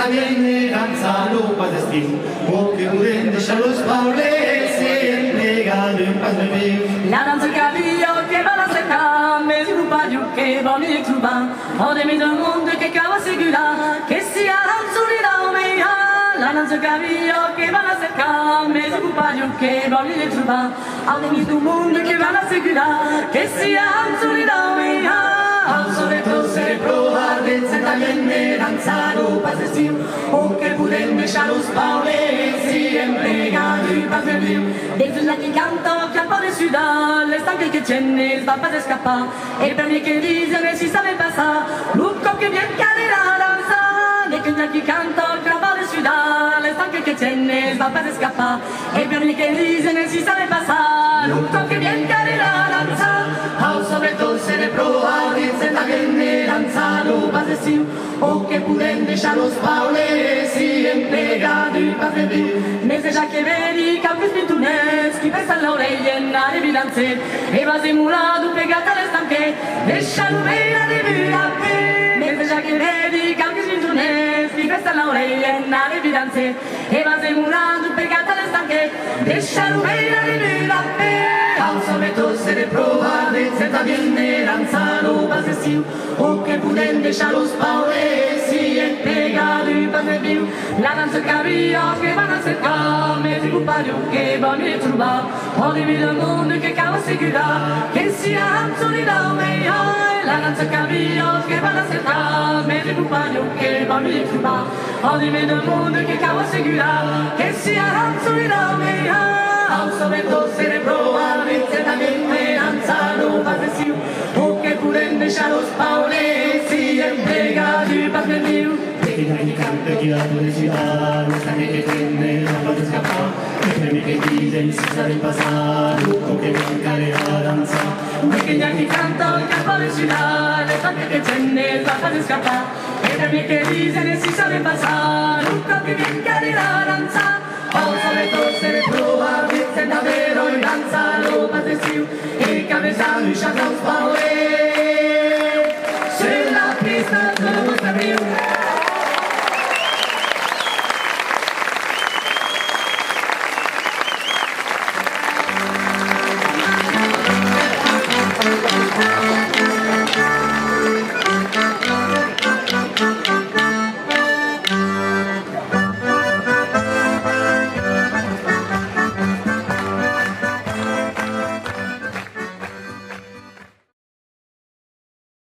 Viene danzando para destino, o que pueden dejar los paules siempre ganen para vivir. La danse cavillo che va la secca, mais il pas du che va mi truba. Ho de mi del mondo che cava segura, che sia danzuri da meia. La danse cavillo che va la secca, mais il pas du che va mi truba. Ho de mi del mondo che va la segura, che sia danzuri da meia. Al soleto se probarle, viene danzando para destino, o que pueden dejar los paules siempre ganen para vivir. Des là qui cantent, clappent dessus dans l'estanque che tiene, va pas escapar. Et permis che disent, si savait pas ça, Luco che bien calé la danza. Des là qui cantent, clappent dessus dans l'estanque che tiene, va pas escapar. Et permis che disent, si savait pas ça, Luco che bien calé la danza. Al soleto se le probarle, viene danzando para destino, o que pueden dejar los paules siempre ganen para vivir. Mais c'est Jacques Veri, Campus Pintunes, qui pesa l'oreillena de bilanze, e va simulando pegata alle stanche, lascialo bene a devirare. Mais c'est Jacques Veri, Campus Pintunes, qui pesa l'oreillena de bilanze, e va simulando pegata alle stanche, lascialo bene a devirare. Al soleto se le probarle, viene danzando para destino, o que pueden dejar los paules siempre ganen para vivir. La danse cavillo che va a cercare, mais il pas du che va mi truba. Ho di mi del mondo che cava segura, che sia danzuri da meia. La danse cavillo che va a cercare, mais il pas du che va mi truba. Ho di mi del mondo che cava segura, che sia danzuri da meia. Al soleto se le probarle, viene danzando para destino, o que pueden dejar los paules siempre ganen para vivir. Pequeña que canta, que la publicidad, no sabe que tiene, no va a escapar. Déjame que dicen, si saben pasar, Luco que brinca de la danza. Pequeña que canta, que la publicidad, no sabe que tiene, no va a escapar. Déjame que dicen, si saben pasar, Luco que brinca de la danza. Al soleto se le probarle, davvero in danza lo para destino, e cabezano y chatos paules.